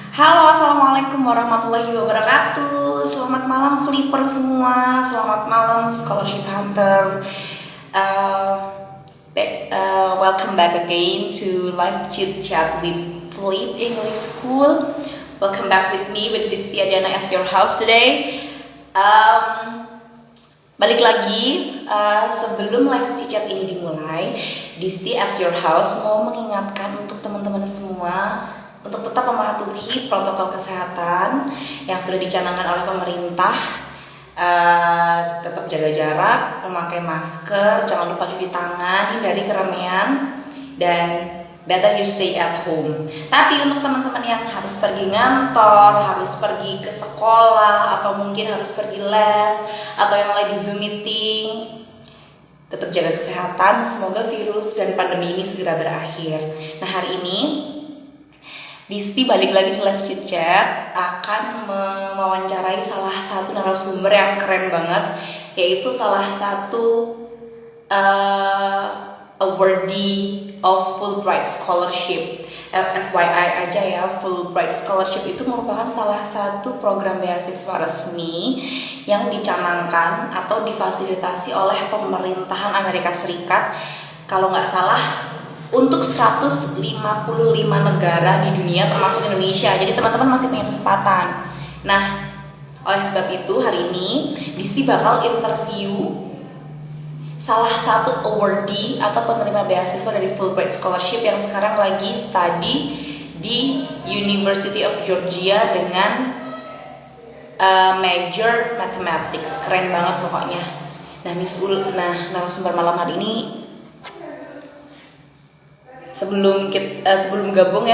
Halo, assalamualaikum warahmatullahi wabarakatuh. Selamat malam Flipper semua. Selamat malam Scholarship Hunter. Uh, Welcome back again to live chit chat with Flip English School. Welcome back with me with Disti Adiana as your host today. Um, Balik lagi, sebelum live chit chat ini dimulai, Disti as your host mau mengingatkan untuk teman-teman semua untuk tetap mematuhi protokol kesehatan yang sudah dicanangkan oleh pemerintah. Tetap jaga jarak, memakai masker, jangan lupa cuci tangan, hindari keramaian, dan better you stay at home. Tapi untuk teman-teman yang harus pergi ngantor, harus pergi ke sekolah, atau mungkin harus pergi les, atau yang lagi Zoom meeting, tetap jaga kesehatan. Semoga virus dan pandemi ini segera berakhir. Nah, hari ini Disti balik lagi di live chit chat akan mewawancarai salah satu narasumber yang keren banget, yaitu salah satu awardee of Fulbright Scholarship. FYI aja ya, Fulbright Scholarship itu merupakan salah satu program beasiswa resmi yang dicanangkan atau difasilitasi oleh pemerintahan Amerika Serikat, kalau nggak salah untuk 155 negara di dunia termasuk Indonesia. Jadi teman-teman masih punya kesempatan. Nah, oleh sebab itu hari ini Disti bakal interview salah satu awardee atau penerima beasiswa dari Fulbright Scholarship yang sekarang lagi study di University of Georgia dengan major mathematics. Keren banget pokoknya. Nah, narasumber malam hari ini sebelum gabung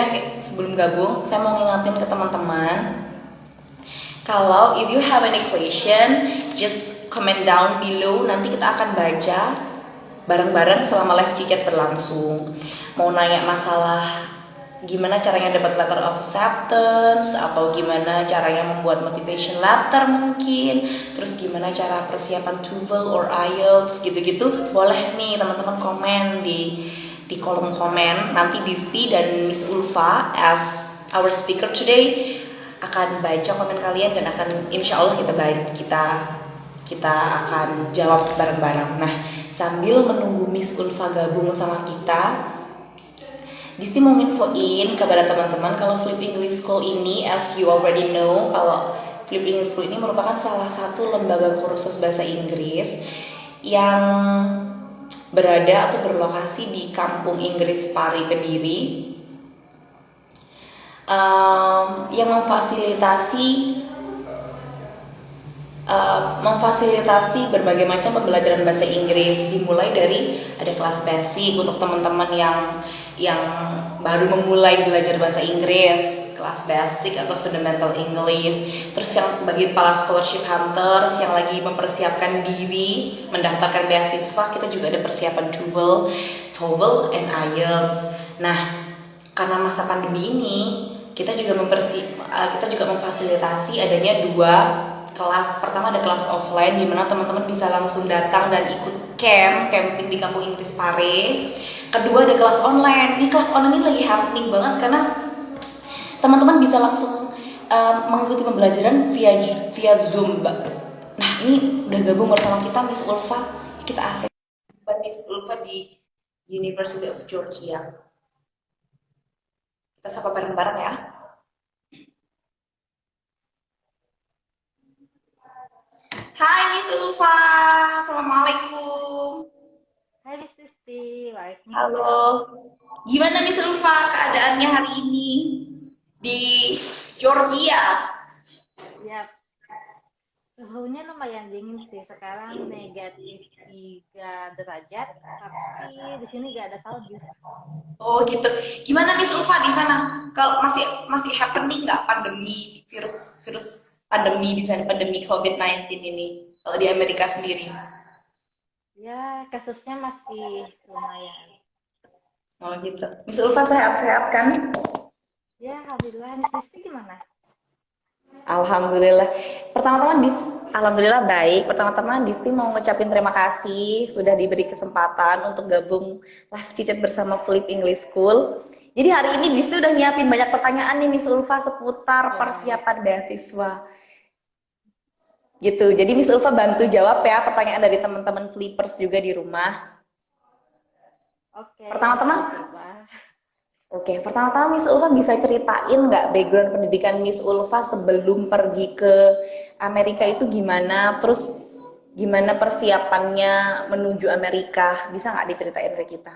saya mau ngingetin ke teman-teman kalau if you have any question just comment down below, nanti kita akan baca bareng-bareng selama live chat berlangsung. Mau nanya masalah gimana caranya dapat letter of acceptance, atau gimana caranya membuat motivation letter mungkin, terus gimana cara persiapan TOEFL or IELTS gitu-gitu, boleh nih teman-teman komen di kolom komen. Nanti Disti dan Miss Ulfa as our speaker today akan baca komen kalian dan akan insya Allah kita akan jawab bareng-bareng. Nah, sambil menunggu Miss Ulfa gabung sama kita, Disti mau infoin kepada teman-teman kalau Flip English School ini, as you already know, kalau Flip English School ini merupakan salah satu lembaga kursus bahasa Inggris yang berada atau berlokasi di Kampung Inggris Pari, Kediri, yang memfasilitasi berbagai macam pembelajaran bahasa Inggris, dimulai dari ada kelas basic untuk teman-teman yang baru memulai belajar bahasa Inggris, kelas basic atau fundamental English. Terus yang bagi para scholarship hunters yang lagi mempersiapkan diri mendaftarkan beasiswa, kita juga ada persiapan TOEFL and IELTS. Nah, karena masa pandemi ini kita juga memfasilitasi adanya dua kelas. Pertama ada kelas offline di mana teman-teman bisa langsung datang dan ikut camping di Kampung Inggris Pare. Kedua ada kelas online. Ini kelas online ini lagi happening banget karena teman-teman bisa langsung mengikuti pembelajaran via Zoom. Nah, ini udah gabung bersama kita Miss Ulfa. Kita asik Miss Ulfa di University of Georgia. Kita sapa bareng-bareng ya. Hai Miss Ulfa, assalamualaikum. Hai Sisti, waalaikumsalam. Halo, gimana Miss Ulfa keadaannya hari ini di Georgia? Ya, suhunya lumayan dingin sih. Sekarang negatif 3 derajat, tapi di sini gak ada salju. Oh gitu. Gimana Miss Ulfa di sana? Kalau masih happening nggak pandemi virus pandemi di sana, pandemi COVID-19 ini? Kalau di Amerika sendiri? Ya, kasusnya masih lumayan. Oh gitu. Miss Ulfa sehat-sehat kan? Ya, alhamdulillah. Miss Sisti gimana? Alhamdulillah. Alhamdulillah baik. Pertama-tama Disti mau ngucapin terima kasih sudah diberi kesempatan untuk gabung live chat bersama Flip English School. Jadi hari ini Disi udah nyiapin banyak pertanyaan nih Miss Ulfa seputar Boleh. persiapan beasiswa. Gitu. Jadi Miss Ulfa bantu jawab ya pertanyaan dari teman-teman Flippers juga di rumah. Oke, Pertama-tama, saya coba. pertama-tama Miss Ulfa bisa ceritain nggak background pendidikan Miss Ulfa sebelum pergi ke Amerika itu gimana? Terus gimana persiapannya menuju Amerika? Bisa nggak diceritain ke kita?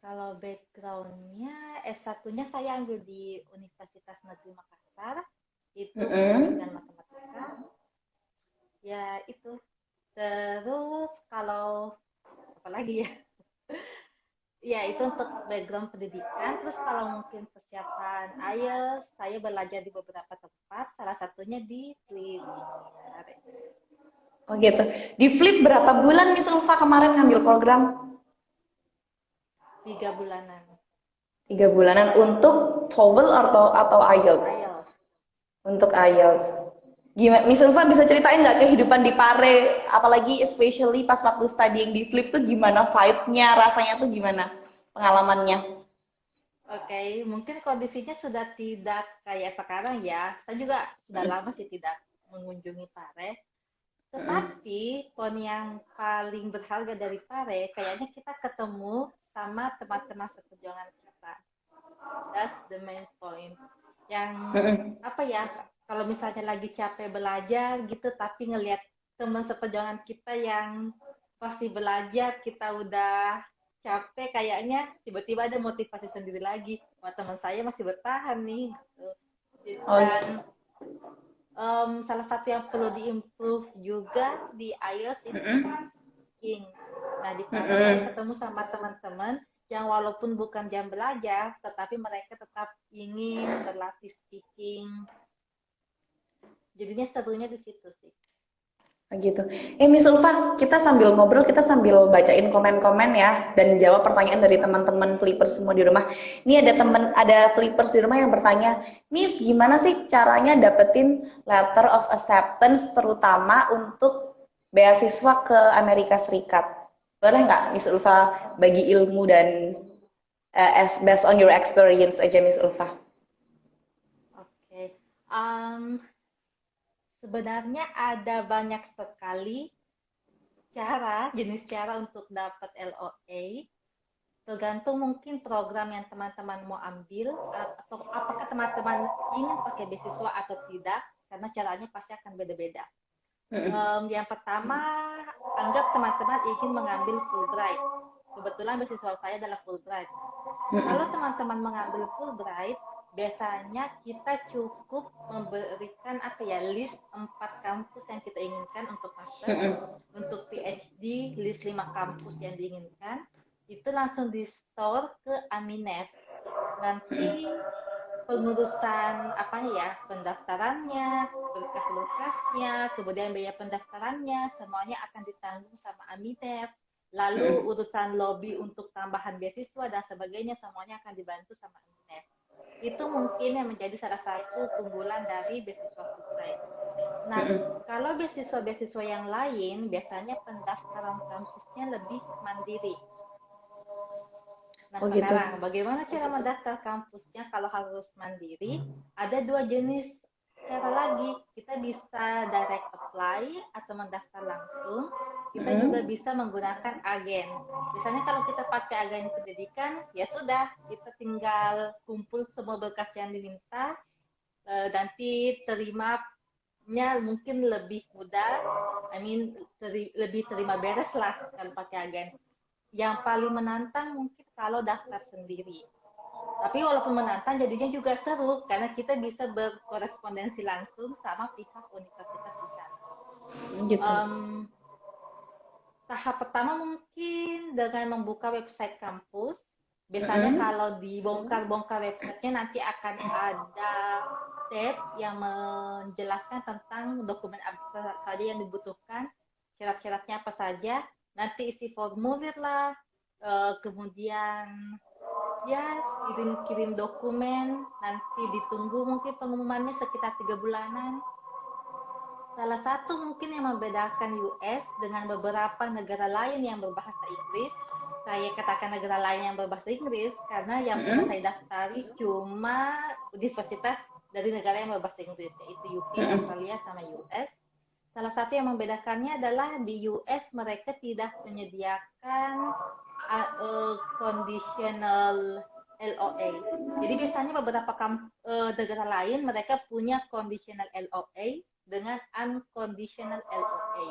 Kalau backgroundnya S1-nya saya ambil di Universitas Negeri Makassar, itu pendidikan Mm-mm. matematika. Ya itu. Terus kalau apa lagi ya? Ya itu untuk background pendidikan. Terus kalau mungkin persiapan IELTS, saya belajar di beberapa tempat. Salah satunya di Flip. Oh gitu. Di Flip berapa bulan Miss Ulfa kemarin ngambil program? 3 bulanan. 3 bulanan untuk TOEFL atau IELTS? IELTS. Untuk IELTS. Gimana, Miss Ulfa bisa ceritain nggak kehidupan di Pare, apalagi especially pas waktu studying di Flip tuh gimana vibe-nya, rasanya tuh gimana pengalamannya? Oke, mungkin kondisinya sudah tidak kayak sekarang ya. Saya juga sudah lama sih tidak mengunjungi Pare. Tetapi poin yang paling berharga dari Pare, kayaknya kita ketemu sama teman-teman seperjuangan kita. That's the main point. Yang apa ya? Kalau misalnya lagi capek belajar gitu, tapi ngelihat teman seperjuangan kita yang pasti belajar, kita udah capek, kayaknya tiba-tiba ada motivasi sendiri lagi. Wah, teman saya masih bertahan nih. Gitu. Dan Oh, salah satu yang perlu diimprove juga di IELTS itu kan speaking. Nah, di Pare saya ketemu sama teman-teman yang walaupun bukan jam belajar, tetapi mereka tetap ingin berlatih speaking. Jadinya serunya di situ sih. gitu. Miss Ulfa, kita sambil ngobrol, kita sambil bacain komen-komen ya, dan jawab pertanyaan dari teman-teman Flippers semua di rumah. Ini ada Flippers di rumah yang bertanya, Miss, gimana sih caranya dapetin letter of acceptance, terutama untuk beasiswa ke Amerika Serikat? Boleh nggak, Miss Ulfa, bagi ilmu dan as based on your experience aja, Miss Ulfa? Oke. Sebenarnya ada banyak sekali jenis cara untuk dapat LOA. Tergantung mungkin program yang teman-teman mau ambil atau apakah teman-teman ingin pakai beasiswa atau tidak, karena caranya pasti akan beda-beda. Yang pertama, anggap teman-teman ingin mengambil Fulbright. Kebetulan beasiswa saya adalah Fulbright. Kalau teman-teman mengambil Fulbright, biasanya kita cukup memberikan list 4 kampus yang kita inginkan untuk master. Untuk PhD, list 5 kampus yang diinginkan. Itu langsung di-store ke Aminef. Nanti pengurusan pendaftarannya, berkas-berkasnya, kemudian biaya pendaftarannya, semuanya akan ditanggung sama Aminef. Lalu urusan lobby untuk tambahan beasiswa dan sebagainya semuanya akan dibantu sama Aminef. Itu mungkin yang menjadi salah satu keunggulan dari beasiswa Fulbright. Nah, kalau beasiswa-beasiswa yang lain biasanya pendaftaran kampusnya lebih mandiri. Nah, Oh gitu. sekarang bagaimana cara mendaftar kampusnya kalau harus mandiri? Ada 2 jenis cara lagi. Kita bisa direct apply atau mendaftar langsung. Kita juga bisa menggunakan agen. Misalnya kalau kita pakai agen pendidikan, ya sudah, kita tinggal kumpul semua berkas yang diminta, nanti terimanya mungkin lebih mudah, lebih terima beres lah kalau pakai agen. Yang paling menantang mungkin kalau daftar sendiri. Tapi walaupun menantang jadinya juga seru karena kita bisa berkorespondensi langsung sama pihak universitas di sana. Gitu. Tahap pertama mungkin dengan membuka website kampus. Biasanya kalau dibongkar-bongkar websitenya nanti akan ada tab yang menjelaskan tentang dokumen apa saja yang dibutuhkan, syarat-syaratnya apa saja. Nanti isi formulir lah, kemudian ya kirim dokumen, nanti ditunggu mungkin pengumumannya sekitar 3 bulanan. Salah satu mungkin yang membedakan US dengan beberapa negara lain yang berbahasa Inggris, saya katakan negara lain yang berbahasa Inggris karena yang pernah saya daftari cuma universitas dari negara yang berbahasa Inggris, yaitu UK, Australia, sama US. Salah satu yang membedakannya adalah di US mereka tidak menyediakan conditional LOA. Jadi biasanya beberapa negara lain mereka punya conditional LOA dengan unconditional LOA.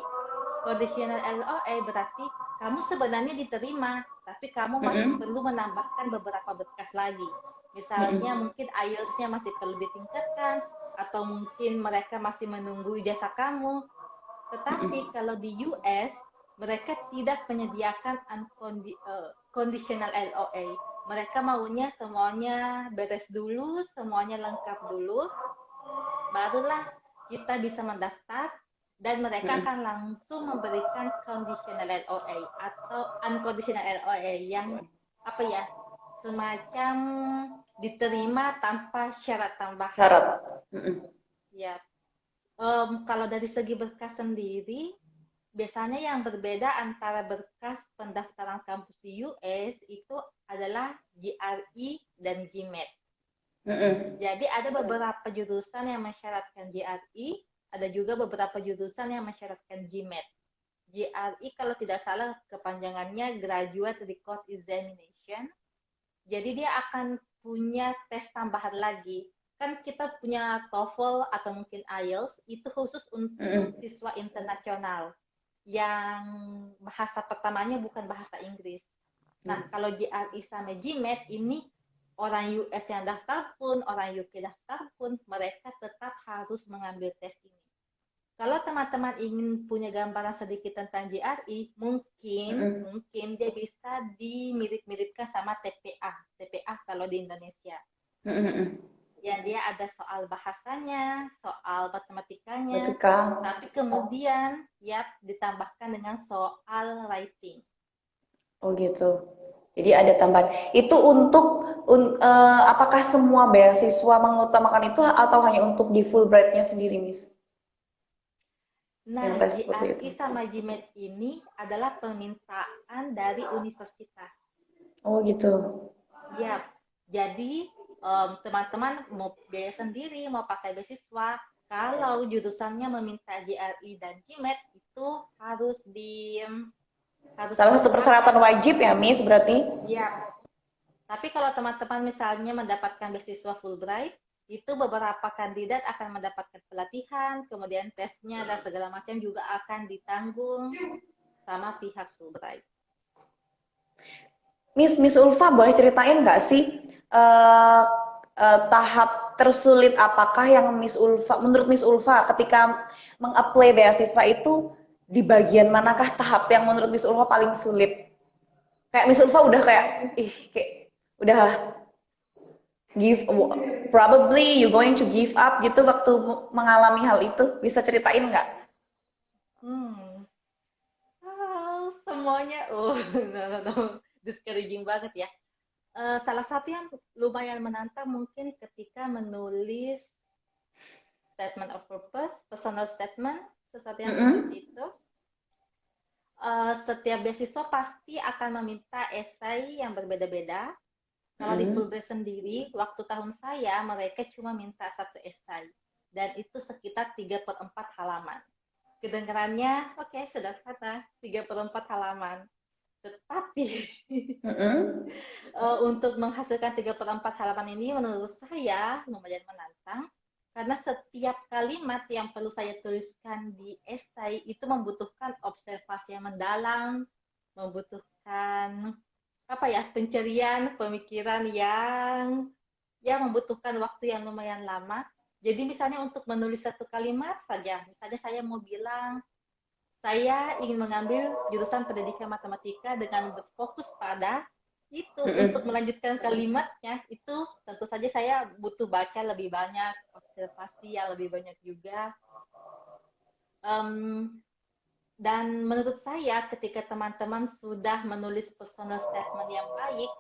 Conditional LOA berarti kamu sebenarnya diterima, tapi kamu masih perlu menambahkan beberapa berkas lagi. Misalnya mungkin IELTS-nya masih perlu ditingkatkan, atau mungkin mereka masih menunggu ijazah kamu. Tetapi kalau di US, mereka tidak menyediakan conditional LOA. Mereka maunya semuanya beres dulu, semuanya lengkap dulu, barulah kita bisa mendaftar, dan mereka akan langsung memberikan conditional LOA atau unconditional LOA yang apa ya, semacam diterima tanpa syarat tambahan. Syarat. Ya, kalau dari segi berkas sendiri, biasanya yang berbeda antara berkas pendaftaran kampus di US itu adalah GRE dan GMAT. Jadi ada beberapa jurusan yang mensyaratkan GRE, ada juga beberapa jurusan yang mensyaratkan GMAT. GRE kalau tidak salah kepanjangannya Graduate Record Examination. Jadi dia akan punya tes tambahan lagi. Kan kita punya TOEFL atau mungkin IELTS, itu khusus untuk siswa internasional yang bahasa pertamanya bukan bahasa Inggris. Nah, kalau GRE sama GMAT ini orang US yang daftar pun, orang UK daftar pun, mereka tetap harus mengambil tes ini. Kalau teman-teman ingin punya gambaran sedikit tentang GRE, mungkin dia bisa dimirip-miripkan sama TPA kalau di Indonesia. Ya, dia ada soal bahasanya, soal matematikanya, tapi kemudian ya ditambahkan dengan soal writing. Oh gitu. Jadi ada tambahan. Itu untuk apakah semua beasiswa mengutamakan itu atau hanya untuk di Fulbright-nya sendiri, Miss? Nah, GRE sama GMAT ini adalah permintaan dari universitas. Oh gitu. Ya, jadi teman-teman mau biaya sendiri, mau pakai beasiswa, kalau jurusannya meminta GRE dan GMAT itu harus salah satu persyaratan wajib ya, Miss, berarti? Iya. Tapi kalau teman-teman misalnya mendapatkan beasiswa Fulbright, itu beberapa kandidat akan mendapatkan pelatihan, kemudian tesnya dan segala macam juga akan ditanggung sama pihak Fulbright. Miss Ulfa, boleh ceritain nggak sih tahap tersulit apakah yang menurut Miss Ulfa ketika mengapply beasiswa itu di bagian manakah tahap yang menurut Miss Ulfa paling sulit? Kayak Miss Ulfa udah kayak udah probably you going to give up gitu waktu mengalami hal itu, bisa ceritain nggak? Semuanya discouraging banget ya. Salah satu yang lumayan menantang mungkin ketika menulis statement of purpose, personal statement, sesuatu yang seperti itu. Setiap beasiswa pasti akan meminta esai yang berbeda-beda. Kalau di Fulbright sendiri, waktu tahun saya, mereka cuma minta satu esai. Dan itu sekitar 3/4 halaman. Kedengarannya, oke, sudah kata 3/4 halaman. Tetapi, untuk menghasilkan 3/4 halaman ini, menurut saya lumayan menantang. Karena setiap kalimat yang perlu saya tuliskan di esai itu membutuhkan observasi yang mendalam, membutuhkan pencerian pemikiran yang membutuhkan waktu yang lumayan lama. Jadi misalnya untuk menulis satu kalimat saja, misalnya saya mau bilang saya ingin mengambil jurusan pendidikan matematika dengan berfokus pada itu, untuk melanjutkan kalimatnya itu tentu saja saya butuh baca lebih banyak, observasi yang lebih banyak juga. Dan menurut saya ketika teman-teman sudah menulis personal statement yang baik,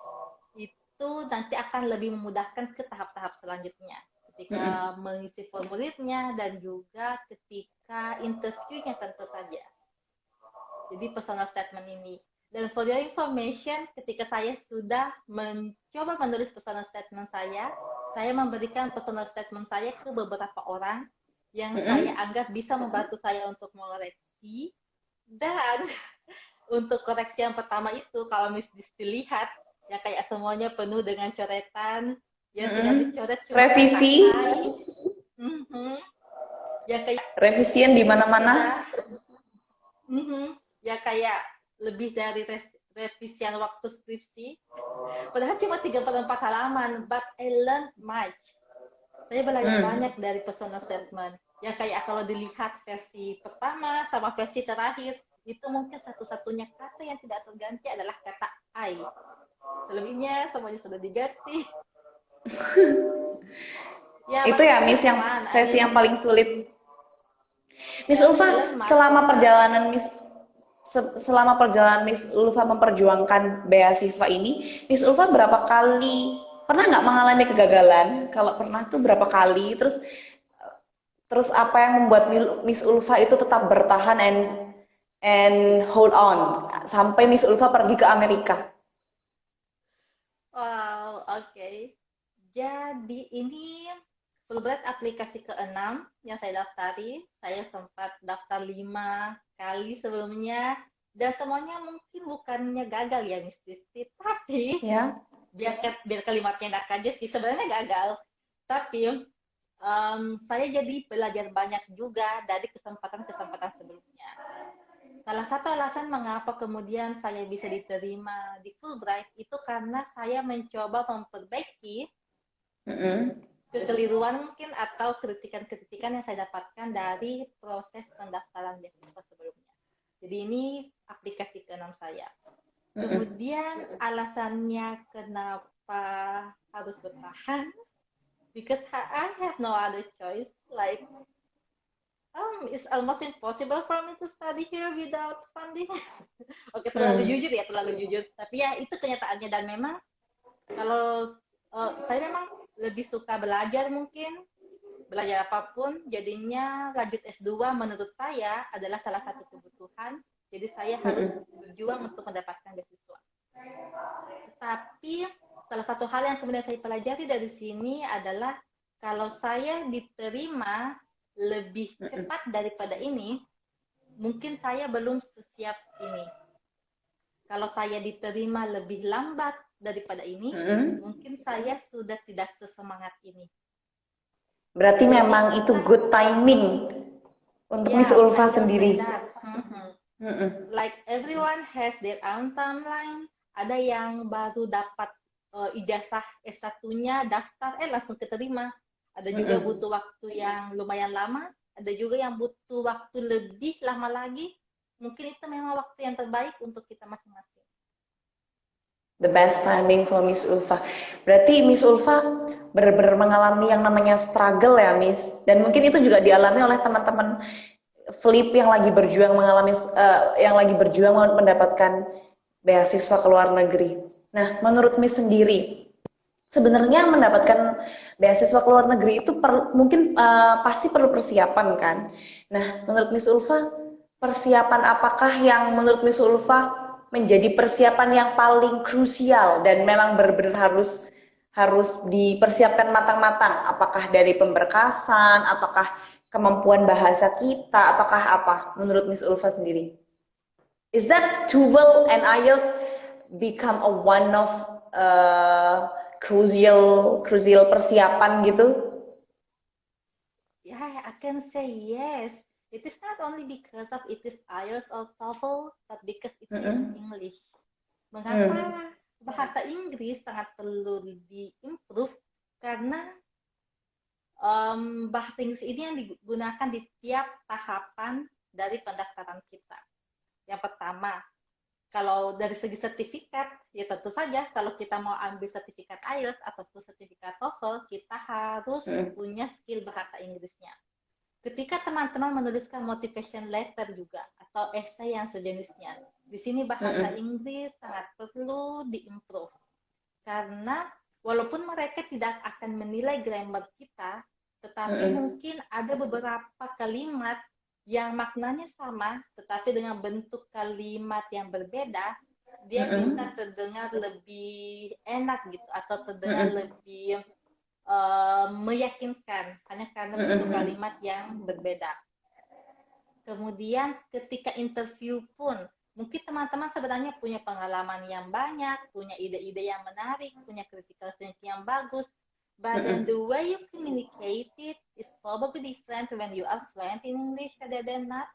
itu nanti akan lebih memudahkan ke tahap-tahap selanjutnya. Ketika mengisi formulirnya dan juga ketika interviewnya tentu saja. Jadi personal statement ini. Dan for your information, ketika saya sudah mencoba menulis personal statement saya memberikan personal statement saya ke beberapa orang yang saya anggap bisa membantu saya untuk mengoreksi. Dan untuk koreksi yang pertama itu, kalau Miss dilihat, ya kayak semuanya penuh dengan coretan, yang tidak dicoret cuma revisi, ya kayak revisian di mana-mana. Ya kayak lebih dari revisian waktu skripsi. Padahal cuma 34 halaman, but I learned much. Saya belajar banyak dari personal statement. Ya kayak kalau dilihat versi pertama sama versi terakhir, itu mungkin satu-satunya kata yang tidak terganti adalah kata I. Selebihnya semuanya sudah diganti. Ya, itu ya Miss yang sesi yang paling sulit. Miss Ulfa, selama perjalanan Miss Ulfa memperjuangkan beasiswa ini, Miss Ulfa berapa kali pernah nggak mengalami kegagalan? Kalau pernah tuh berapa kali? Terus apa yang membuat Miss Ulfa itu tetap bertahan and hold on sampai Miss Ulfa pergi ke Amerika? Wow, oke. Jadi ini Fulbright aplikasi ke-6 yang saya daftari. Saya sempat daftar 5 kali sebelumnya. Dan semuanya mungkin bukannya gagal ya, Miss Tisti. Tapi, ya, biar kalimatnya enak aja sih. Sebenarnya gagal. Tapi, saya jadi belajar banyak juga dari kesempatan-kesempatan sebelumnya. Salah satu alasan mengapa kemudian saya bisa diterima di Fulbright itu karena saya mencoba memperbaiki kekeliruan mungkin atau kritikan-kritikan yang saya dapatkan dari proses pendaftaran beasiswa sebelumnya. Jadi ini aplikasi ke-6 saya. Kemudian alasannya kenapa harus bertahan, because I have no other choice. Like, it's almost impossible for me to study here without funding. Oke, terlalu jujur. Tapi ya itu kenyataannya, dan memang kalau saya memang lebih suka belajar apapun, jadinya lanjut S2 menurut saya adalah salah satu kebutuhan, jadi saya harus berjuang untuk mendapatkan beasiswa. Tapi salah satu hal yang kemudian saya pelajari dari sini adalah kalau saya diterima lebih cepat daripada ini, mungkin saya belum sesiap ini. Kalau saya diterima lebih lambat daripada ini, mungkin saya sudah tidak sesemangat ini. Berarti memang itu good timing untuk Miss Ulfa sendiri. Like everyone has their own timeline. Ada yang baru dapat ijazah S1-nya, daftar, langsung keterima. Ada juga butuh waktu yang lumayan lama. Ada juga yang butuh waktu lebih lama lagi. Mungkin itu memang waktu yang terbaik untuk kita masing-masing. The best timing for Miss Ulfa. Berarti Miss Ulfa benar-benar mengalami yang namanya struggle ya, Miss. Dan mungkin itu juga dialami oleh teman-teman Flip yang lagi berjuang mendapatkan beasiswa ke luar negeri. Nah, menurut Miss sendiri, sebenarnya mendapatkan beasiswa ke luar negeri itu mungkin pasti perlu persiapan kan? Nah, menurut Miss Ulfa, persiapan apakah yang menurut Miss Ulfa menjadi persiapan yang paling krusial dan memang benar-benar harus dipersiapkan matang-matang? Apakah dari pemberkasan, ataukah kemampuan bahasa kita, ataukah apa menurut Miss Ulfa sendiri? Is that TOEFL and IELTS become a one of crucial persiapan gitu? Yeah, I can say yes. It is not only because of it is IELTS or TOEFL, but because it is English. Mengapa bahasa Inggris sangat perlu di-improve? Karena bahasa Inggris ini yang digunakan di tiap tahapan dari pendaftaran kita. Yang pertama, kalau dari segi sertifikat, ya tentu saja kalau kita mau ambil sertifikat IELTS ataupun sertifikat TOEFL, kita harus punya skill bahasa Inggrisnya. Ketika teman-teman menuliskan motivation letter juga atau essay yang sejenisnya, di sini bahasa Inggris sangat perlu diimprove. Karena walaupun mereka tidak akan menilai grammar kita, tetapi mungkin ada beberapa kalimat yang maknanya sama, tetapi dengan bentuk kalimat yang berbeda, dia bisa terdengar lebih enak gitu atau terdengar lebih meyakinkan hanya karena bentuk kalimat yang berbeda. Kemudian ketika interview pun, mungkin teman-teman sebenarnya punya pengalaman yang banyak, punya ide-ide yang menarik, punya critical thinking yang bagus, but then the way you communicate it is probably different when you are fluent in English rather than not.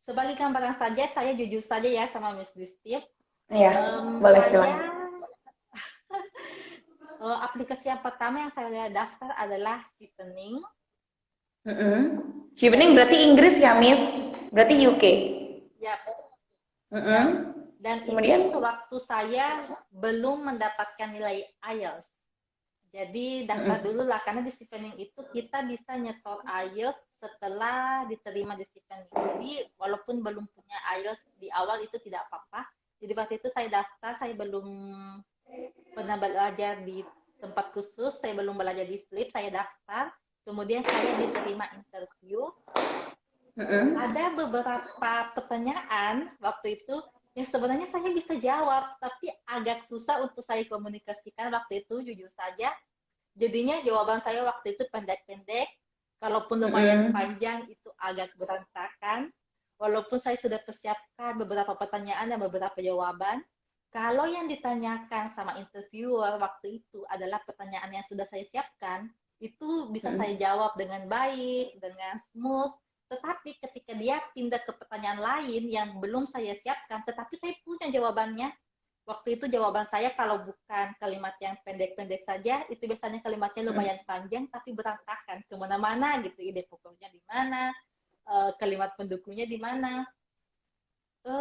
Sebaliknya barang saja, saya jujur saja ya sama Miss Disti. Iya, boleh silakan. Aplikasi yang pertama yang saya daftar adalah Chevening. Chevening berarti Inggris ya, Miss? Berarti UK. Ya. Dan kemudian itu sewaktu saya belum mendapatkan nilai IELTS. Jadi daftar dulu lah, karena di Chevening itu kita bisa nyetor IELTS setelah diterima di Chevening. Jadi walaupun belum punya IELTS di awal itu tidak apa-apa. Jadi waktu itu saya daftar, saya belum pernah belajar di tempat khusus, saya belum belajar di Flip, saya daftar. Kemudian saya diterima interview. Ada beberapa pertanyaan waktu itu yang sebenarnya saya bisa jawab, tapi agak susah untuk saya komunikasikan waktu itu, jujur saja. Jadinya jawaban saya waktu itu pendek-pendek, kalaupun lumayan panjang itu agak berantakan. Walaupun saya sudah persiapkan beberapa pertanyaan dan beberapa jawaban, kalau yang ditanyakan sama interviewer waktu itu adalah pertanyaan yang sudah saya siapkan, itu bisa saya jawab dengan baik, dengan smooth. Tetapi ketika dia pindah ke pertanyaan lain yang belum saya siapkan, tetapi saya punya jawabannya. Waktu itu jawaban saya kalau bukan kalimat yang pendek-pendek saja, itu biasanya kalimatnya lumayan panjang, tapi berantakan kemana-mana gitu. Ide pokoknya di mana, kalimat pendukungnya di mana.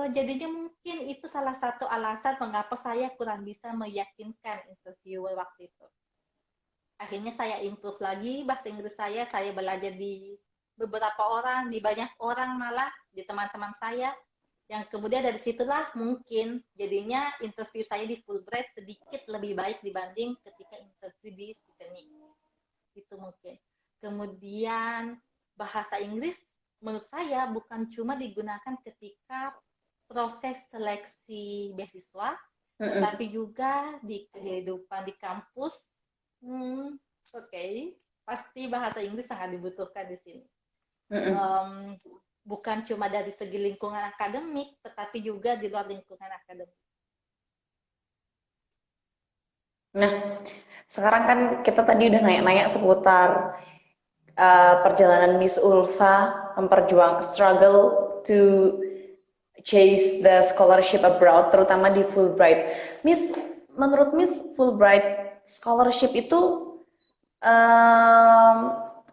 Jadinya mungkin itu salah satu alasan mengapa saya kurang bisa meyakinkan interviewer waktu itu. Akhirnya saya improve lagi bahasa Inggris saya belajar di beberapa orang, di banyak orang malah, di teman-teman saya, yang kemudian dari situlah mungkin jadinya interview saya di Fulbright sedikit lebih baik dibanding ketika interview di Chevening. Itu mungkin. Kemudian bahasa Inggris menurut saya bukan cuma digunakan ketika proses seleksi beasiswa, tetapi juga di kehidupan di kampus. Oke. Pasti bahasa Inggris sangat dibutuhkan di sini. Bukan cuma dari segi lingkungan akademik, tetapi juga di luar lingkungan akademik. Nah, sekarang kan kita tadi udah nanya-nanya seputar perjalanan Miss Ulfa memperjuang struggle to chase the scholarship abroad, terutama di Fulbright. Miss, menurut Miss, Fulbright scholarship itu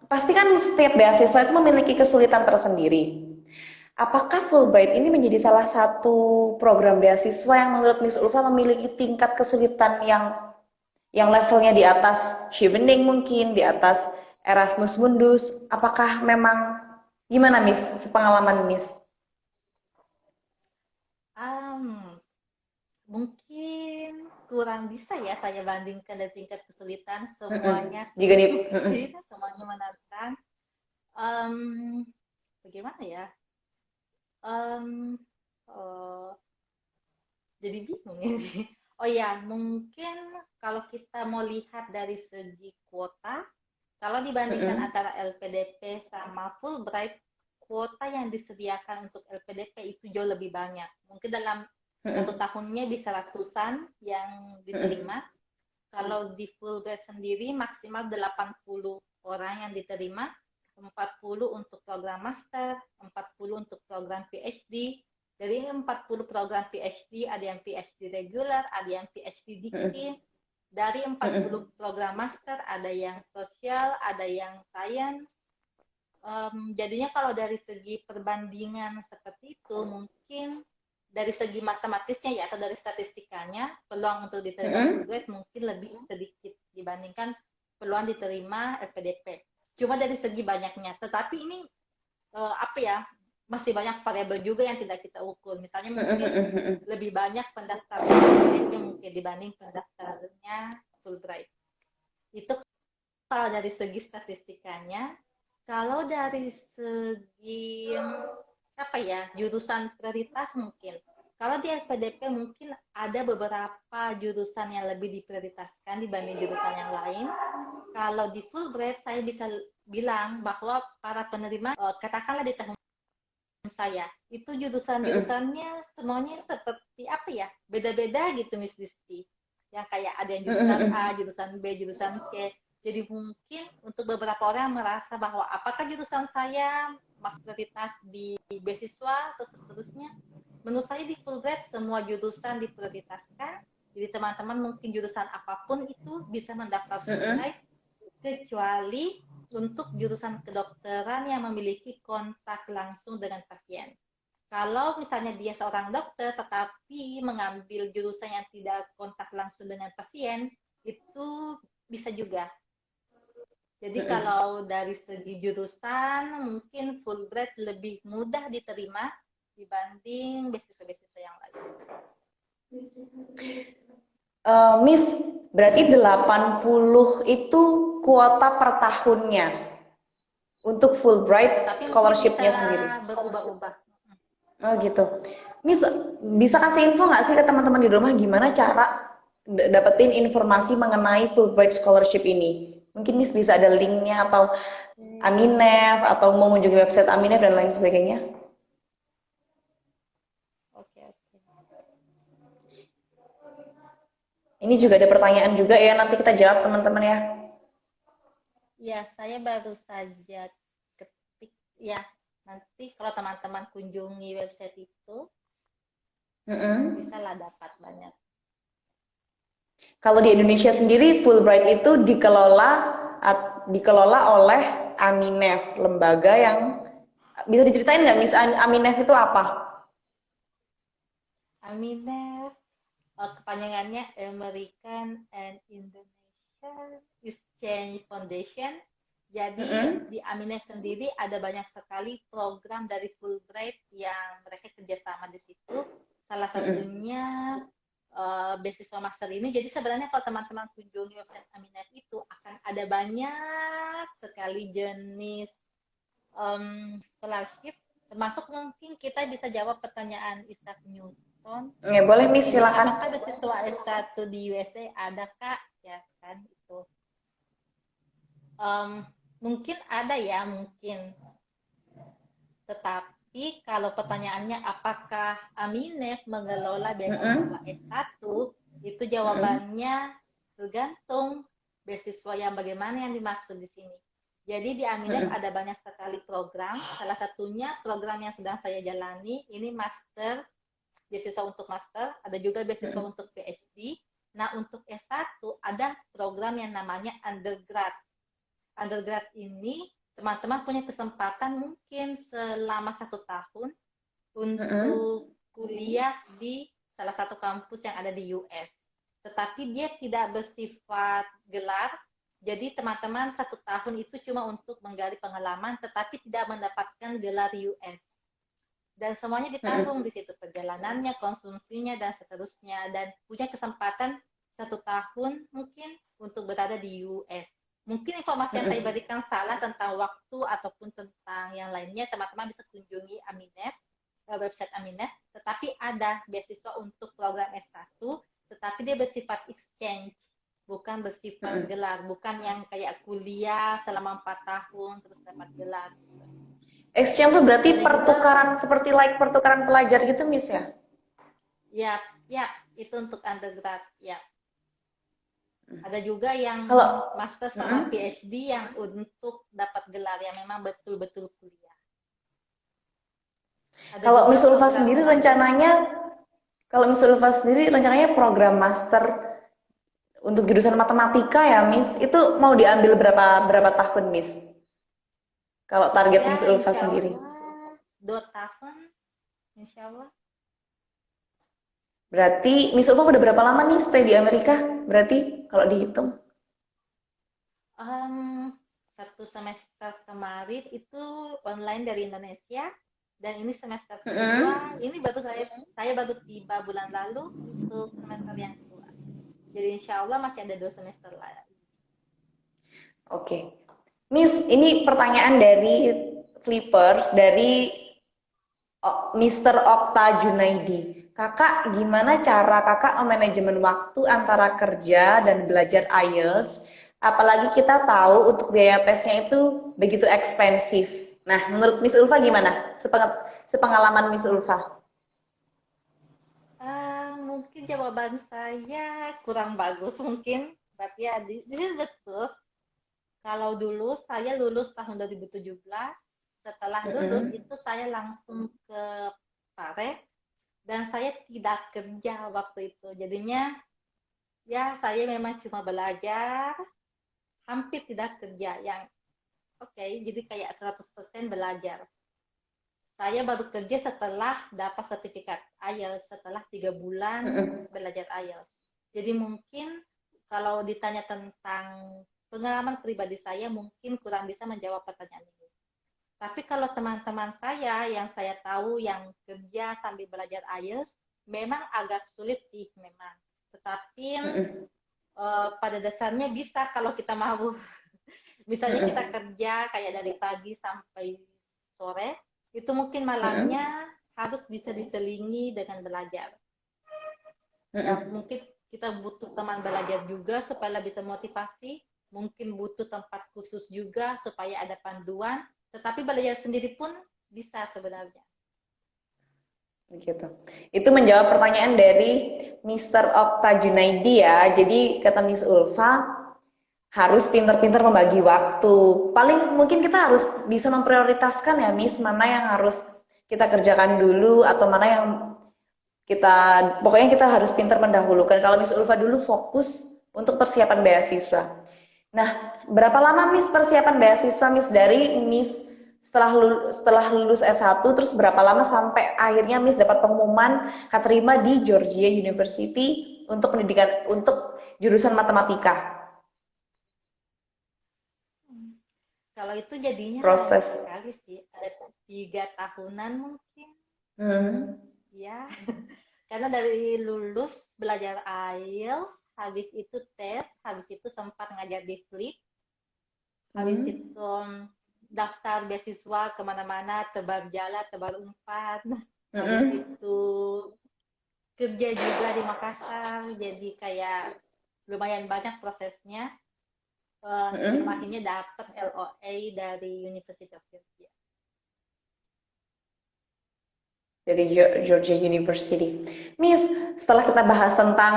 pasti kan setiap beasiswa itu memiliki kesulitan tersendiri. Apakah Fulbright ini menjadi salah satu program beasiswa yang menurut Miss Ulfa memiliki tingkat kesulitan yang levelnya di atas Chevening mungkin, di atas Erasmus Mundus? Apakah memang gimana Miss, sepengalaman Miss? Mungkin kurang bisa ya saya bandingkan dari tingkat kesulitan, semuanya semuanya menantang. Bagaimana ya? Jadi bingung ini. Oh ya, mungkin kalau kita mau lihat dari segi kuota, kalau dibandingkan antara LPDP sama Fulbright, kuota yang disediakan untuk LPDP itu jauh lebih banyak. Mungkin dalam satu tahunnya bisa ratusan yang diterima. Kalau di Fulbright sendiri maksimal 80 orang yang diterima, 40 untuk program master, 40 untuk program PhD. Dari 40 program PhD, ada yang PhD regular, ada yang PhD dikti. Dari 40 program master, ada yang sosial, ada yang science. Jadinya kalau dari segi perbandingan seperti itu, mungkin dari segi matematisnya ya, atau dari statistikanya, peluang untuk diterima Fulbright mungkin lebih sedikit dibandingkan peluang diterima LPDP. Cuma dari segi banyaknya. Tetapi ini masih banyak variabel juga yang tidak kita ukur. Misalnya mungkin lebih banyak pendaftar LPDP mungkin dibanding pendaftarnya Fulbright. Itu kalau dari segi statistikanya. Kalau dari segi jurusan prioritas mungkin. Kalau di LPDP mungkin ada beberapa jurusan yang lebih diprioritaskan dibanding jurusan yang lain. Kalau di Fulbright saya bisa bilang bahwa para penerima, katakanlah di tahun saya, itu jurusan-jurusannya semuanya seperti apa ya, beda-beda gitu Miss Disti. Yang kayak ada yang jurusan A, jurusan B, jurusan C. Jadi mungkin untuk beberapa orang merasa bahwa apakah jurusan saya masuk prioritas di beasiswa atau seterusnya. Menurut saya di Fulbright semua jurusan diprioritaskan. Jadi teman-teman mungkin jurusan apapun itu bisa mendaftar Fulbright, kecuali untuk jurusan kedokteran yang memiliki kontak langsung dengan pasien. Kalau misalnya dia seorang dokter tetapi mengambil jurusan yang tidak kontak langsung dengan pasien, itu bisa juga. Jadi kalau dari segi jurusan mungkin Fulbright lebih mudah diterima dibanding beasiswa-beasiswa yang lain. Miss, berarti 80 itu kuota per tahunnya untuk Fulbright Tapi scholarship-nya bisa sendiri. berubah-ubah. Oh gitu. Miss, bisa kasih info nggak sih ke teman-teman di rumah gimana cara dapetin informasi mengenai Fulbright scholarship ini? Mungkin Miss bisa ada linknya atau Aminef atau mau mengunjungi website Aminef dan lain sebagainya. Oke. Ini juga ada pertanyaan juga ya, nanti kita jawab teman-teman ya. Ya, saya baru saja ketik ya. Nanti kalau teman-teman kunjungi website itu, bisa lah dapat banyak. Kalau di Indonesia sendiri, Fulbright itu dikelola oleh Aminef, lembaga yang bisa diceritain nggak, Miss, Aminef itu apa? Aminef, kepanjangannya American and Indonesian Exchange Foundation. Jadi di Aminef sendiri ada banyak sekali program dari Fulbright yang mereka kerjasama di situ. Salah satunya beasiswa master ini. Jadi sebenarnya kalau teman-teman kunjungi website Aminef itu akan ada banyak sekali jenis scholarship. Termasuk mungkin kita bisa jawab pertanyaan Isaac Newton. Ya, boleh Miss, silakan. Apakah beasiswa S1 di USA ada Kak? Ya kan itu. Mungkin ada ya, mungkin. Tetapi kalau pertanyaannya apakah Aminef mengelola beasiswa S1, itu jawabannya tergantung beasiswa yang bagaimana yang dimaksud di sini. Jadi di Aminef ada banyak sekali program. Salah satunya program yang sedang saya jalani, ini master, beasiswa untuk master, ada juga beasiswa untuk PhD. Nah, untuk S1 ada program yang namanya undergrad. Undergrad ini teman-teman punya kesempatan mungkin selama 1 tahun untuk kuliah di salah satu kampus yang ada di US. Tetapi dia tidak bersifat gelar, jadi teman-teman 1 tahun itu cuma untuk menggali pengalaman, tetapi tidak mendapatkan gelar US. Dan semuanya ditanggung di situ, perjalanannya, konsumsinya, dan seterusnya. Dan punya kesempatan 1 tahun mungkin untuk berada di US. Mungkin informasi yang saya berikan salah tentang waktu ataupun tentang yang lainnya, teman-teman bisa kunjungi Aminef, website Aminef, tetapi ada beasiswa untuk program S1, tetapi dia bersifat exchange, bukan bersifat gelar, bukan yang kayak kuliah selama 4 tahun terus dapat gelar. Exchange itu berarti pertukaran, seperti pertukaran pelajar gitu, Miss ya? Ya, itu untuk undergrad, ya. Ada juga yang master sama PhD yang untuk dapat gelar yang memang betul-betul kuliah. Kalau Miss Ulfa sendiri rencananya, program master untuk jurusan matematika ya, Miss, itu mau diambil berapa tahun, Miss? Kalau target ya, Miss Ulfa sendiri? 2 tahun, insya Allah. Berarti Miss Ulfa udah berapa lama nih stay di Amerika? Berarti kalau dihitung? 1 semester kemarin itu online dari Indonesia, dan ini semester kedua. Ini baru saya baru tiba bulan lalu untuk semester yang kedua. Jadi insya Allah masih ada 2 semester lagi. Oke. Miss, ini pertanyaan dari Flippers, dari Mr. Okta Junaidi. Kakak, gimana cara kakak manajemen waktu antara kerja dan belajar IELTS? Apalagi kita tahu untuk biaya tesnya itu begitu ekspensif. Nah, menurut Miss Ulfa gimana? Sepengalaman Miss Ulfa. Mungkin jawaban saya kurang bagus mungkin, tapi ya this is the truth. Kalau dulu saya lulus tahun 2017, setelah lulus Mm-mm. itu saya langsung ke Pare dan saya tidak kerja waktu itu. Jadinya ya saya memang cuma belajar, hampir tidak kerja yang oke, jadi kayak 100% belajar. Saya baru kerja setelah dapat sertifikat IELTS, setelah 3 bulan Mm-mm. belajar IELTS. Jadi mungkin kalau ditanya tentang pengalaman pribadi saya, mungkin kurang bisa menjawab pertanyaan ini. Tapi kalau teman-teman saya yang saya tahu yang kerja sambil belajar IELTS, memang agak sulit sih memang. Tetapi Mm-mm. pada dasarnya bisa kalau kita mau. Misalnya kita Mm-mm. kerja kayak dari pagi sampai sore, itu mungkin Mm-mm. malamnya harus bisa diselingi dengan belajar. Ya Mm-mm. mungkin kita butuh teman belajar juga supaya lebih termotivasi, mungkin butuh tempat khusus juga supaya ada panduan, tetapi belajar sendiri pun bisa sebenarnya. Gitu. Itu menjawab pertanyaan dari Mr. Okta Junaidi ya. Jadi kata Miss Ulfa, harus pinter-pinter membagi waktu. Paling mungkin kita harus bisa memprioritaskan ya, Miss, mana yang harus kita kerjakan dulu atau mana yang kita, pokoknya kita harus pinter mendahulukan. Kalau Miss Ulfa dulu fokus untuk persiapan beasiswa. Nah, berapa lama Miss persiapan beasiswa Miss dari Miss setelah lulus S1 terus berapa lama sampai akhirnya Miss dapat pengumuman keterima di Georgia University untuk pendidikan untuk jurusan matematika. Kalau itu jadinya lama Proses. sekali sih, ada 3 tahunan mungkin, Hmm. ya. Karena dari lulus belajar IELTS, habis itu tes, habis itu sempat ngajar di FLIP, habis Hmm. itu daftar beasiswa kemana-mana, tebar jala, tebar umpan, habis Hmm. itu kerja juga di Makassar, jadi kayak lumayan banyak prosesnya, sebelum Hmm. akhirnya dapet LOA dari University of Georgia. Dari Georgia University. Miss, setelah kita bahas tentang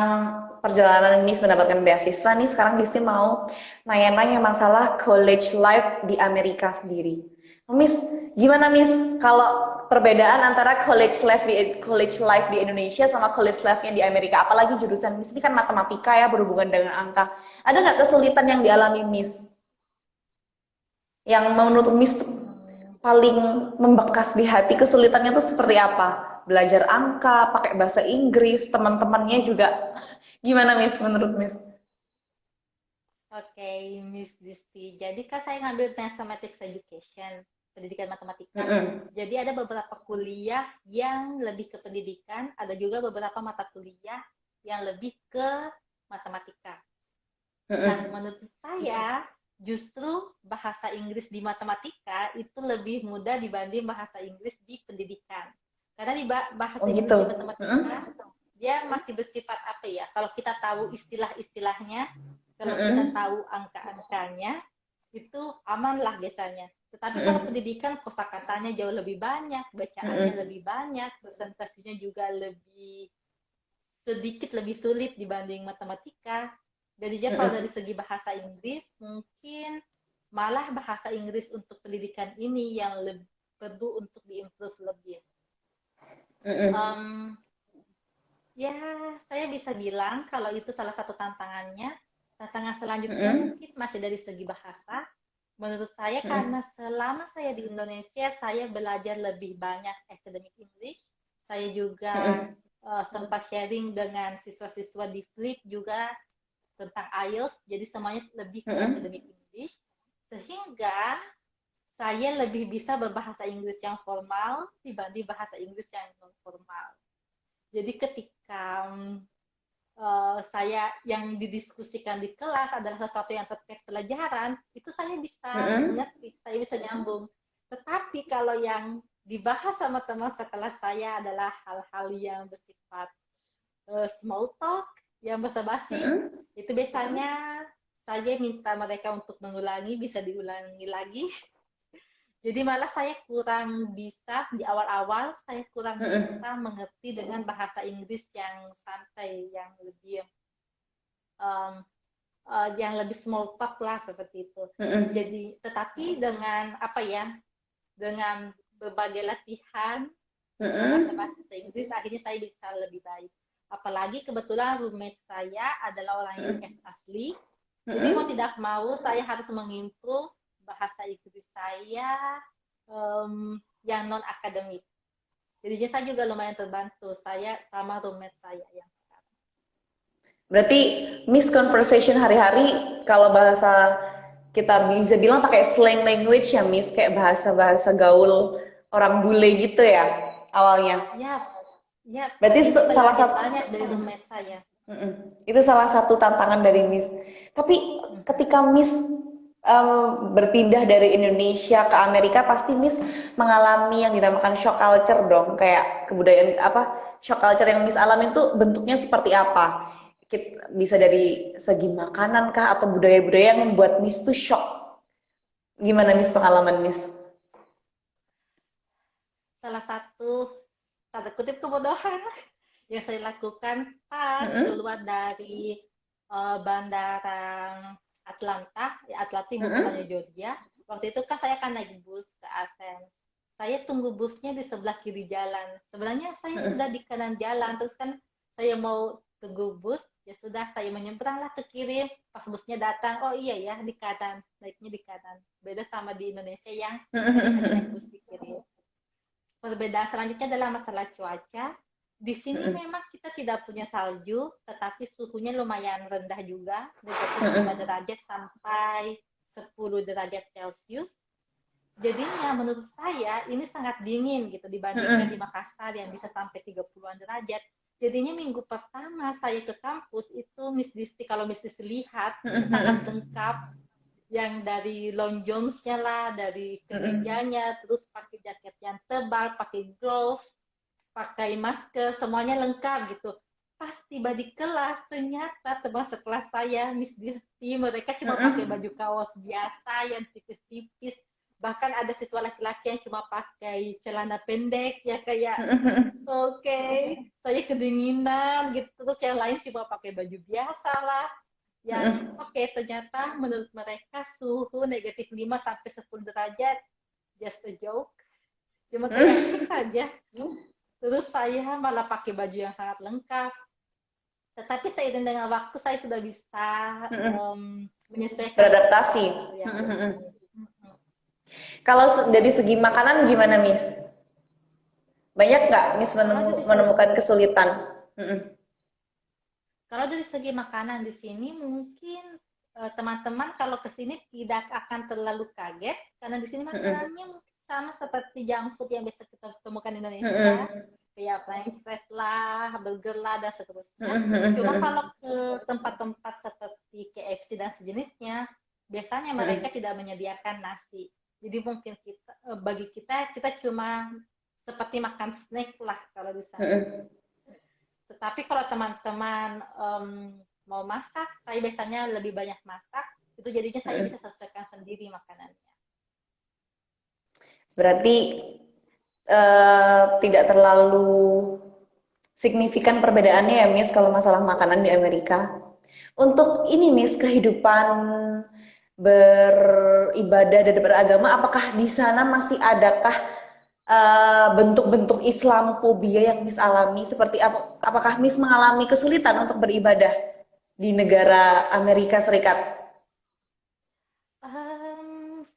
perjalanan Miss mendapatkan beasiswa nih, sekarang Miss mau nanya-nanya masalah college life di Amerika sendiri. Miss, gimana Miss kalau perbedaan antara college life di Indonesia sama college life-nya di Amerika? Apalagi jurusan Miss ini kan matematika ya, berhubungan dengan angka. Ada nggak kesulitan yang dialami Miss? Yang menurut Miss Hmm, paling membekas di hati kesulitannya itu seperti apa? Belajar angka, pakai bahasa Inggris, teman-temannya juga gimana Miss menurut Miss? Oke, Miss Disti. Jadi kan saya ngambil Mathematics Education, pendidikan matematika. Mm-mm. Jadi ada beberapa kuliah yang lebih ke pendidikan, ada juga beberapa mata kuliah yang lebih ke matematika. Nah, Mm-mm. menurut saya justru bahasa Inggris di matematika itu lebih mudah dibanding bahasa Inggris di pendidikan. Karena di bahasa Oh Inggris gitu. di Mm-mm. matematika dia masih bersifat apa ya? Kalau kita tahu istilah-istilahnya, kalau kita Mm-mm. tahu angka-angkanya, itu aman lah biasanya. Tetapi kalau Mm-mm. pendidikan kosakatanya jauh lebih banyak, bacaannya Mm-mm. lebih banyak, presentasinya juga lebih sedikit lebih sulit dibanding matematika. Jadinya kalau dari Mm-mm. segi bahasa Inggris, mungkin malah bahasa Inggris untuk pendidikan ini yang lebih perlu untuk diimprove lebih. Mm-mm. Um, ya, saya bisa bilang kalau itu salah satu tantangannya. Tantangan selanjutnya Mm-mm. mungkin masih dari segi bahasa. Menurut saya Mm-mm. karena selama saya di Indonesia, saya belajar lebih banyak academic English. Saya juga Mm-mm. sempat sharing dengan siswa-siswa di FLIP juga tentang IELTS, jadi semuanya lebih ke Mm-mm. academic English. Sehingga saya lebih bisa berbahasa Inggris yang formal dibanding bahasa Inggris yang non formal. Jadi ketika saya yang didiskusikan di kelas adalah sesuatu yang terkait pelajaran, itu saya bisa Mm-mm. mengerti, saya bisa nyambung. Tetapi kalau yang dibahas sama teman sekelas saya adalah hal-hal yang bersifat small talk, yang basa-basi. Mm-mm. Itu biasanya saya minta mereka untuk mengulangi, bisa diulangi lagi. Jadi malah saya kurang bisa di awal-awal, saya kurang Mm-mm. bisa mengerti dengan bahasa Inggris yang santai, um, yang lebih small talk lah seperti itu. Mm-mm. Jadi tetapi dengan apa ya, dengan berbagai latihan bisa Mm-mm. bahasa Inggris, akhirnya saya bisa lebih baik. Apalagi kebetulan roommate saya adalah orang US asli, jadi mau Mm-mm. tidak mau saya harus mengimprove bahasa Inggris saya yang non akademik. Jadi saya juga lumayan terbantu saya sama roommate saya yang sekarang. Berarti Miss conversation hari-hari kalau bahasa kita bisa bilang pakai slang language ya Miss, kayak bahasa-bahasa gaul orang bule gitu ya awalnya. Ya, ya, Berarti ini salah belajar satu banyak dari roommate saya. itu salah satu tantangan dari Miss. Tapi ketika Miss berpindah dari Indonesia ke Amerika, pasti Miss mengalami yang dinamakan shock culture dong, kayak kebudayaan apa shock culture yang Miss alami itu bentuknya seperti apa? Bisa dari segi makanan kah atau budaya-budaya yang membuat Miss tuh shock. Gimana Miss pengalaman Miss? Salah satu tanda kutip kebodohan yang saya lakukan pas Mm-mm. keluar dari bandara Atlanta, ya Atlanta ibu kotanya Mm-mm. Georgia. Waktu itu kan saya akan naik bus ke Athens. Saya tunggu busnya di sebelah kiri jalan. Sebenarnya saya sudah di kanan jalan, terus kan saya mau tunggu bus, ya sudah saya menyeberanglah ke kiri. Pas busnya datang, oh iya ya di kanan, naiknya di kanan. Beda sama di Indonesia yang hanya saja naik bus di kiri. Perbedaan selanjutnya adalah masalah cuaca. Di sini memang kita tidak punya salju, tetapi suhunya lumayan rendah juga, negatif 5 derajat sampai 10 derajat Celcius. Jadinya menurut saya ini sangat dingin gitu dibandingkan di Makassar yang bisa sampai 30-an derajat. Jadinya minggu pertama saya ke kampus itu Miss Disti, kalau Miss Disti lihat itu sangat lengkap, yang dari long johns-nya lah, dari kemejanya, terus pakai jaket yang tebal, pakai gloves, pakai masker, semuanya lengkap gitu. Pas tiba di kelas, ternyata teman sekelas saya, Miss Disti, mereka cuma pakai baju kaos biasa yang tipis-tipis. Bahkan ada siswa laki-laki yang cuma pakai celana pendek, ya kayak oke, saya kedinginan gitu. Terus yang lain cuma pakai baju biasa lah. Yang oke, ternyata menurut mereka suhu negatif 5 sampai 10 derajat just a joke. Cuma kayak itu saja. Terus saya malah pakai baju yang sangat lengkap. Tetapi seiring dengan waktu saya sudah bisa menyesuaikan diri. Beradaptasi. Ya. Kalau dari segi makanan gimana Miss? Banyak nggak Miss menemukan kesulitan? Kalau dari segi makanan di sini mungkin teman-teman kalau ke sini tidak akan terlalu kaget karena di sini makanannya mungkin sama seperti junk food yang biasa kita temukan di Indonesia, kayak french fries lah, burger lah dan seterusnya. Cuma kalau ke tempat-tempat seperti KFC dan sejenisnya, biasanya mereka tidak menyediakan nasi. Jadi mungkin bagi kita cuma seperti makan snack lah kalau di sana. Tetapi kalau teman-teman mau masak, saya biasanya lebih banyak masak, itu jadinya saya bisa sesuaikan sendiri makanannya. Berarti tidak terlalu signifikan perbedaannya ya Miss kalau masalah makanan di Amerika. Untuk ini Miss, kehidupan beribadah dan beragama, apakah di sana masih adakah bentuk-bentuk Islamophobia yang Miss alami? Seperti apakah Miss mengalami kesulitan untuk beribadah di negara Amerika Serikat?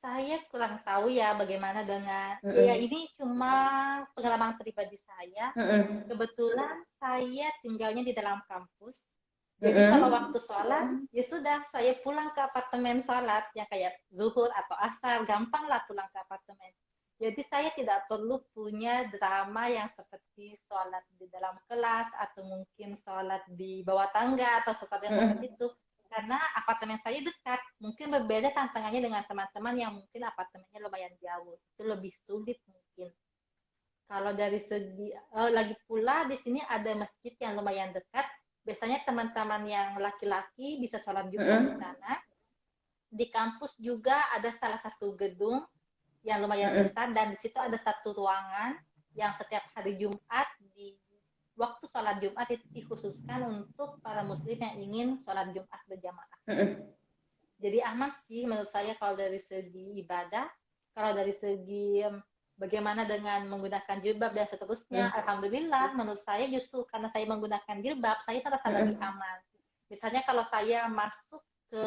Saya kurang tahu ya bagaimana dengan ya ini cuma pengalaman pribadi saya. Kebetulan saya tinggalnya di dalam kampus. Jadi kalau waktu sholat, ya sudah saya pulang ke apartemen sholat yang kayak zuhur atau asar, gampang lah pulang ke apartemen. Jadi saya tidak perlu punya drama yang seperti sholat di dalam kelas atau mungkin sholat di bawah tangga atau sesuatu yang seperti itu. Karena apartemen saya dekat, mungkin berbeda tantangannya dengan teman-teman yang mungkin apartemennya lumayan jauh, itu lebih sulit mungkin. Kalau dari segi lagi pula di sini ada masjid yang lumayan dekat. Biasanya teman-teman yang laki-laki bisa sholat Jumat di Mm-mm. sana. Di kampus juga ada salah satu gedung yang lumayan Mm-mm. besar dan di situ ada satu ruangan yang setiap hari Jumat di waktu sholat Jumat itu dikhususkan untuk para muslim yang ingin sholat Jumat berjamaah. Mm-mm. Jadi aman sih menurut saya kalau dari segi ibadah, kalau dari segi bagaimana dengan menggunakan jilbab dan seterusnya, alhamdulillah menurut saya justru karena saya menggunakan jilbab, saya merasa lebih Mm-mm. aman. Misalnya kalau saya masuk ke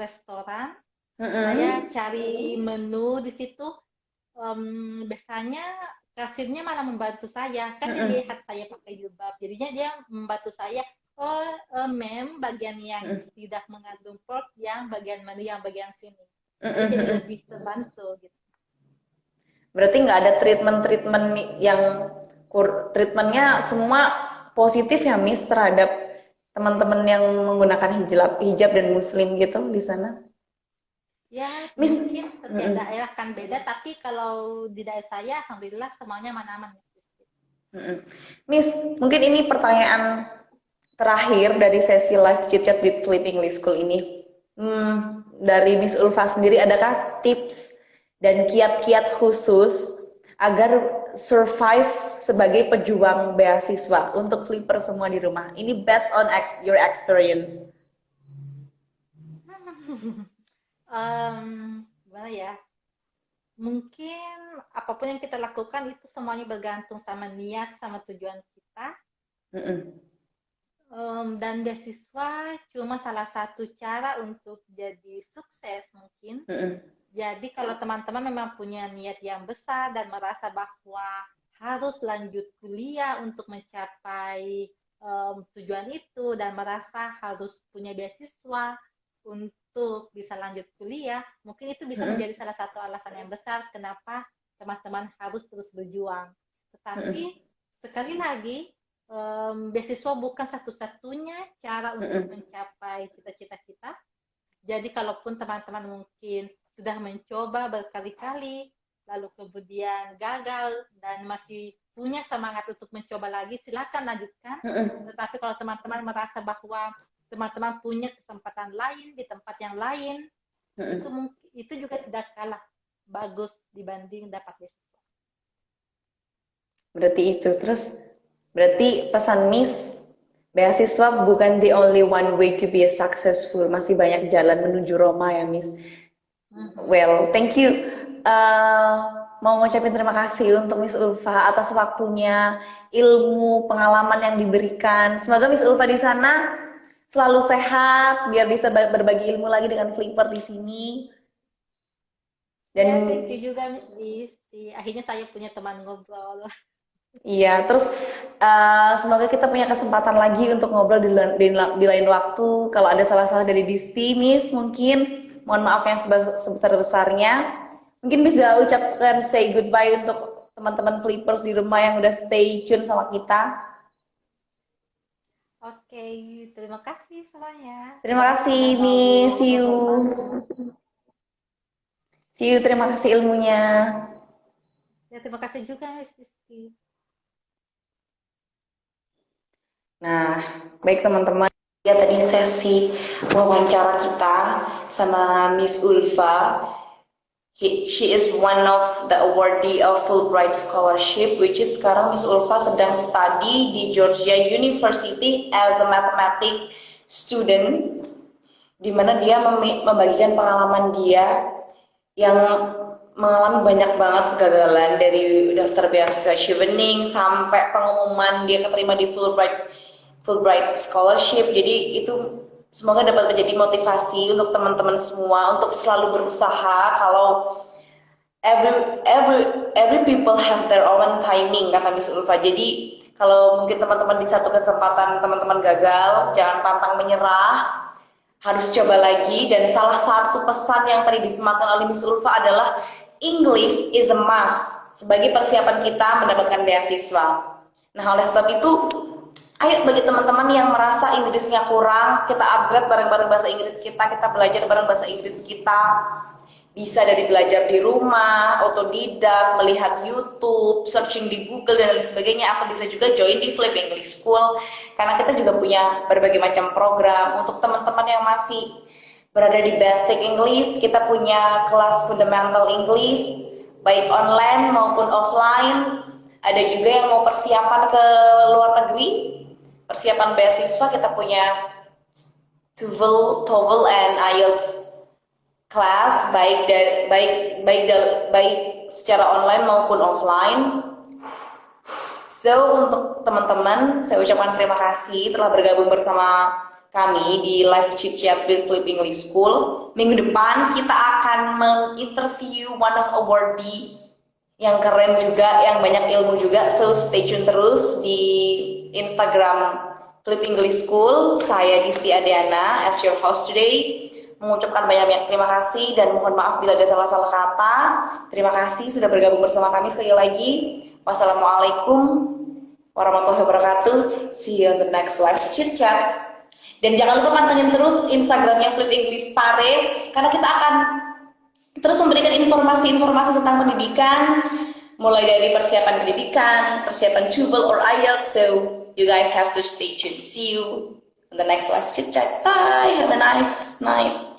restoran, saya Mm-mm. cari menu di situ, biasanya kasirnya malah membantu saya, kan dia Mm-mm. lihat saya pakai jilbab, jadinya dia membantu saya. Oh, mem, bagian yang Mm-mm. tidak mengandung pork, yang bagian menu yang bagian sini. Jadi jadi Mm-mm. lebih terbantu gitu. Berarti nggak ada treatment-treatment yang treatmentnya semua positif ya, Miss, terhadap teman-teman yang menggunakan hijab dan muslim gitu di sana. Ya, Miss, mungkin setiap mm-mm. daerah kan beda, tapi kalau di daerah saya, alhamdulillah semuanya aman-aman. Mm-mm. Miss, mungkin ini pertanyaan terakhir dari sesi live chit chat with Flip English School ini. Dari Miss Ulfa sendiri, adakah tips dan kiat-kiat khusus agar survive sebagai pejuang beasiswa untuk flipper semua di rumah? Ini based on your experience. Gimana ya? Mungkin apapun yang kita lakukan itu semuanya bergantung sama niat, sama tujuan kita. Mm-mm. Dan beasiswa cuma salah satu cara untuk jadi sukses mungkin. Mm-mm. Jadi kalau teman-teman memang punya niat yang besar dan merasa bahwa harus lanjut kuliah untuk mencapai tujuan itu dan merasa harus punya beasiswa untuk bisa lanjut kuliah, mungkin itu bisa menjadi salah satu alasan yang besar kenapa teman-teman harus terus berjuang. Tetapi sekali lagi, beasiswa bukan satu-satunya cara untuk mencapai cita-cita kita. Jadi kalaupun teman-teman mungkin sudah mencoba berkali-kali, lalu kemudian gagal dan masih punya semangat untuk mencoba lagi, silakan lanjutkan. Tetapi kalau teman-teman merasa bahwa teman-teman punya kesempatan lain di tempat yang lain, itu juga tidak kalah bagus dibanding dapat beasiswa. Berarti itu. Terus berarti pesan Miss, beasiswa bukan the only one way to be a successful. Masih banyak jalan menuju Roma ya, Miss. Well, thank you. Mau ngucapin terima kasih untuk Miss Ulfa atas waktunya, ilmu, pengalaman yang diberikan. Semoga Miss Ulfa di sana selalu sehat, biar bisa berbagi ilmu lagi dengan Flipper di sini. Dan ya, thank you juga Miss Listi. Akhirnya saya punya teman ngobrol. Iya, terus semoga kita punya kesempatan lagi untuk ngobrol di lain waktu. Kalau ada salah-salah dari Disti, Miss, mungkin mohon maaf yang sebesar-besarnya. Mungkin bisa ucapkan say goodbye untuk teman-teman Flippers di rumah yang udah stay tune sama kita. Oke, terima kasih semuanya. Terima kasih, Miss. See you. See you, terima kasih ilmunya. Ya, terima kasih juga, Miss Disti. Nah, baik teman-teman, ya tadi sesi wawancara kita sama Miss Ulfa. She is one of the awardee of Fulbright Scholarship, which is sekarang Miss Ulfa sedang study di Georgia University as a mathematics student, di mana dia membagikan pengalaman dia yang mengalami banyak banget kegagalan dari daftar beasiswa Chevening sampai pengumuman dia keterima di Fulbright Scholarship. Jadi itu semoga dapat menjadi motivasi untuk teman-teman semua untuk selalu berusaha. Kalau every people have their own timing, kata Miss Ulfa. Jadi kalau mungkin teman-teman di satu kesempatan teman-teman gagal, jangan pantang menyerah, harus coba lagi. Dan salah satu pesan yang tadi disematkan oleh Miss Ulfa adalah English is a must sebagai persiapan kita mendapatkan beasiswa. Nah, oleh sebab itu, ayo bagi teman-teman yang merasa Inggrisnya kurang, kita upgrade bareng-bareng bahasa Inggris kita belajar bareng bahasa Inggris kita. bisa dari belajar di rumah, otodidak, melihat YouTube, searching di Google dan lain sebagainya. Atau bisa juga join di Flip English School karena kita juga punya berbagai macam program. Untuk teman-teman yang masih berada di basic English, kita punya kelas fundamental English baik online maupun offline. Ada juga yang mau persiapan ke luar negeri, persiapan beasiswa, kita punya TOEFL and IELTS kelas baik secara online maupun offline. So untuk teman-teman, saya ucapkan terima kasih telah bergabung bersama kami di live chit chat with Flip English School. Minggu depan kita akan menginterview one of awardee yang keren juga, yang banyak ilmu juga. So stay tune terus di Instagram Flip English School. Saya Disti Adiana as your host today. Mengucapkan banyak-banyak terima kasih dan mohon maaf bila ada salah-salah kata. Terima kasih sudah bergabung bersama kami sekali lagi. Wassalamualaikum warahmatullahi wabarakatuh. See you on the next live chit chat. Dan jangan lupa pantengin terus Instagramnya Flip English Pare karena kita akan terus memberikan informasi-informasi tentang pendidikan, mulai dari persiapan pendidikan, persiapan TOEFL or IELTS. So you guys have to stay tuned. See you on the next live chit chat. Bye. Have a nice night.